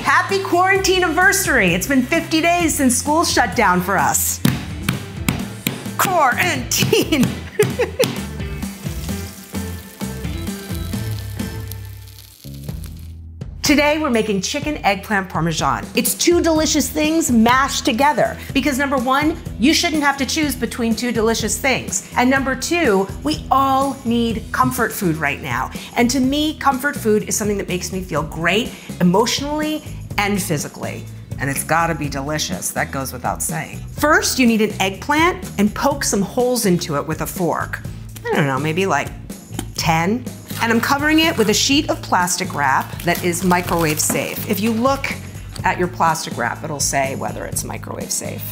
Happy quarantine anniversary. It's been 50 days since school shut down for us. Quarantine. Today we're making chicken eggplant parmesan. It's two delicious things mashed together because number one, you shouldn't have to choose between two delicious things. And number two, we all need comfort food right now. And to me, comfort food is something that makes me feel great emotionally and physically. And it's gotta be delicious, that goes without saying. First, you need an eggplant and poke some holes into it with a fork. I don't know, maybe like 10. And I'm covering it with a sheet of plastic wrap that is microwave safe. If you look at your plastic wrap, it'll say whether it's microwave safe.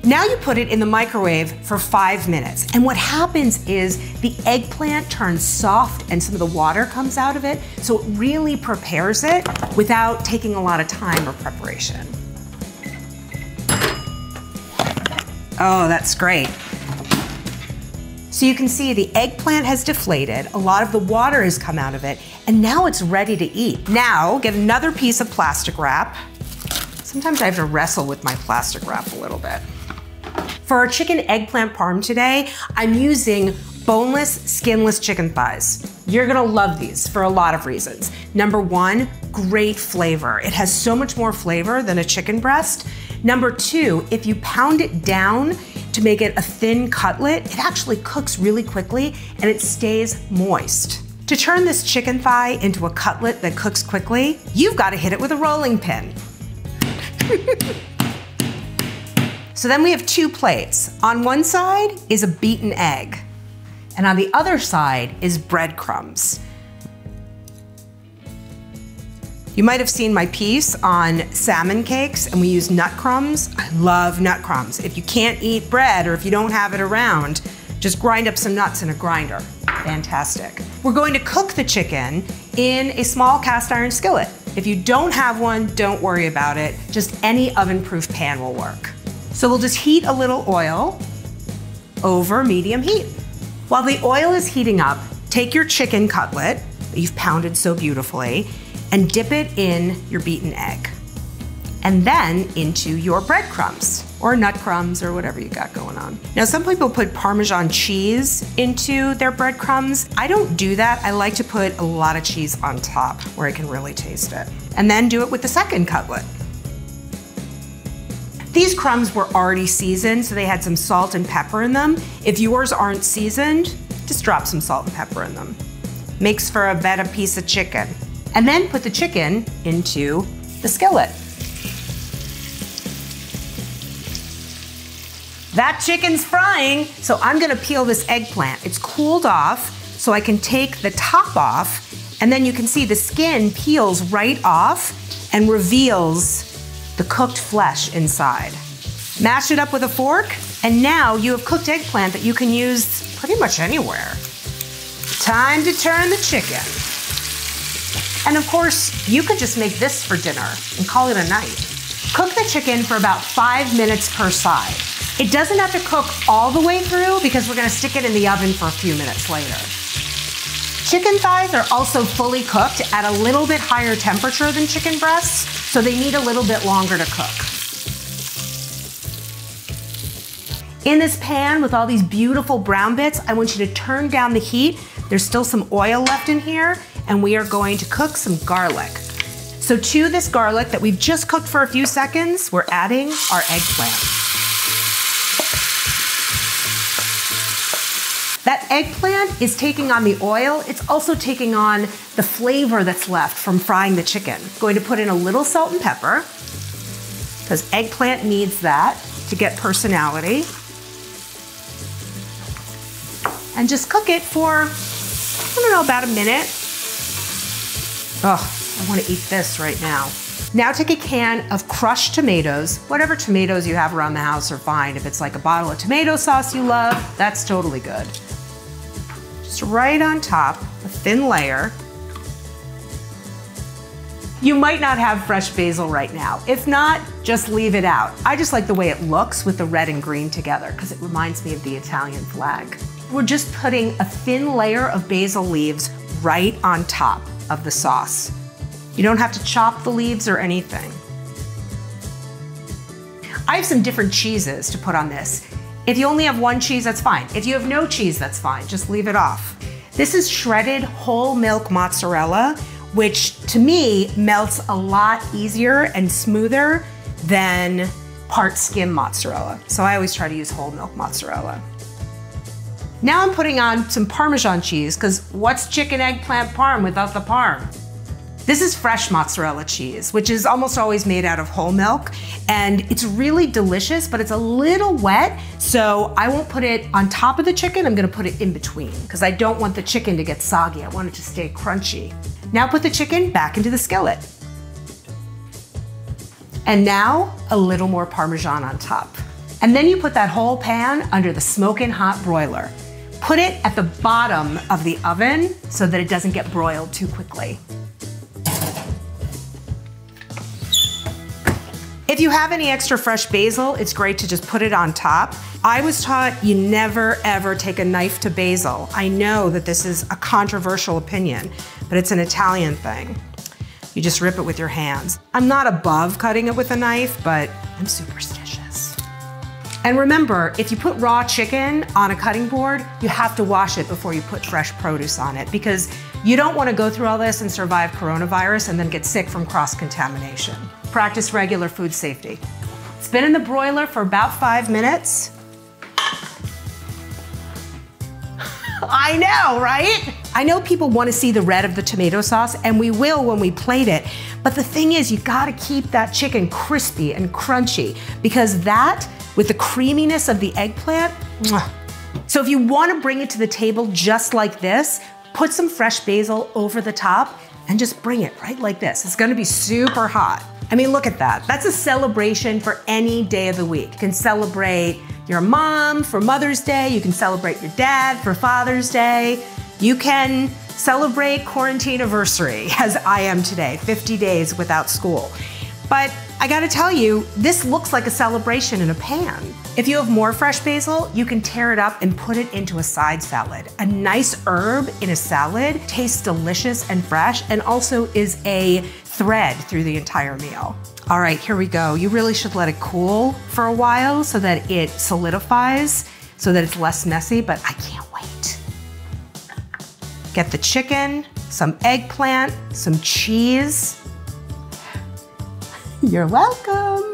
Now you put it in the microwave for 5 minutes. And what happens is the eggplant turns soft and some of the water comes out of it. So it really prepares it without taking a lot of time or preparation. Oh, that's great. So you can see the eggplant has deflated, a lot of the water has come out of it, and now it's ready to eat. Now, get another piece of plastic wrap. Sometimes I have to wrestle with my plastic wrap a little bit. For our chicken eggplant parm today, I'm using boneless, skinless chicken thighs. You're gonna love these for a lot of reasons. Number one, great flavor. It has so much more flavor than a chicken breast. Number two, if you pound it down to make it a thin cutlet, it actually cooks really quickly and it stays moist. To turn this chicken thigh into a cutlet that cooks quickly, you've got to hit it with a rolling pin. So then we have two plates. On one side is a beaten egg, and on the other side is breadcrumbs. You might have seen my piece on salmon cakes, and we use nut crumbs. I love nut crumbs. If you can't eat bread or if you don't have it around, just grind up some nuts in a grinder. Fantastic. We're going to cook the chicken in a small cast iron skillet. If you don't have one, don't worry about it. Just any oven-proof pan will work. So we'll just heat a little oil over medium heat. While the oil is heating up, take your chicken cutlet that you've pounded so beautifully and dip it in your beaten egg. And then into your breadcrumbs or nut crumbs or whatever you got going on. Now, some people put Parmesan cheese into their breadcrumbs. I don't do that. I like to put a lot of cheese on top where I can really taste it. And then do it with the second cutlet. These crumbs were already seasoned, so they had some salt and pepper in them. If yours aren't seasoned, just drop some salt and pepper in them. Makes for a better piece of chicken. And then put the chicken into the skillet. That chicken's frying, so I'm gonna peel this eggplant. It's cooled off, so I can take the top off, and then you can see the skin peels right off and reveals the cooked flesh inside. Mash it up with a fork, and now you have cooked eggplant that you can use pretty much anywhere. Time to turn the chicken. And of course, you could just make this for dinner and call it a night. Cook the chicken for about 5 minutes per side. It doesn't have to cook all the way through because we're gonna stick it in the oven for a few minutes later. Chicken thighs are also fully cooked at a little bit higher temperature than chicken breasts, so they need a little bit longer to cook. In this pan with all these beautiful brown bits, I want you to turn down the heat. There's still some oil left in here, and we are going to cook some garlic. So to this garlic that we've just cooked for a few seconds, we're adding our eggplant. That eggplant is taking on the oil. It's also taking on the flavor that's left from frying the chicken. Going to put in a little salt and pepper, because eggplant needs that to get personality. And just cook it for, I don't know, about a minute. Oh, I want to eat this right now. Now take a can of crushed tomatoes. Whatever tomatoes you have around the house are fine. If it's like a bottle of tomato sauce you love, that's totally good. Just right on top, a thin layer. You might not have fresh basil right now. If not, just leave it out. I just like the way it looks with the red and green together because it reminds me of the Italian flag. We're just putting a thin layer of basil leaves right on top of the sauce. You don't have to chop the leaves or anything. I have some different cheeses to put on this. If you only have one cheese, that's fine. If you have no cheese, that's fine. Just leave it off. This is shredded whole milk mozzarella, which to me melts a lot easier and smoother than part skim mozzarella. So I always try to use whole milk mozzarella. Now I'm putting on some Parmesan cheese, because what's chicken eggplant parm without the parm? This is fresh mozzarella cheese, which is almost always made out of whole milk, and it's really delicious, but it's a little wet, so I won't put it on top of the chicken, I'm gonna put it in between, because I don't want the chicken to get soggy, I want it to stay crunchy. Now put the chicken back into the skillet. And now a little more Parmesan on top. And then you put that whole pan under the smoking hot broiler. Put it at the bottom of the oven so that it doesn't get broiled too quickly. If you have any extra fresh basil, it's great to just put it on top. I was taught you never ever take a knife to basil. I know that this is a controversial opinion, but it's an Italian thing. You just rip it with your hands. I'm not above cutting it with a knife, but I'm superstitious. And remember, if you put raw chicken on a cutting board, you have to wash it before you put fresh produce on it, because you don't want to go through all this and survive coronavirus and then get sick from cross-contamination. Practice regular food safety. It's been in the broiler for about 5 minutes. I know, right? I know people want to see the red of the tomato sauce, and we will when we plate it. But the thing is, you gotta keep that chicken crispy and crunchy, because that, with the creaminess of the eggplant, mwah. So if you want to bring it to the table just like this, put some fresh basil over the top and just bring it right like this. It's gonna be super hot. I mean, look at that. That's a celebration for any day of the week. You can celebrate your mom for Mother's Day. You can celebrate your dad for Father's Day. You can celebrate quarantine anniversary, as I am today, 50 days without school. But I gotta tell you, this looks like a celebration in a pan. If you have more fresh basil, you can tear it up and put it into a side salad. A nice herb in a salad tastes delicious and fresh, and also is a thread through the entire meal. All right, here we go. You really should let it cool for a while so that it solidifies, so that it's less messy, but I can't wait. Get the chicken, some eggplant, some cheese. You're welcome.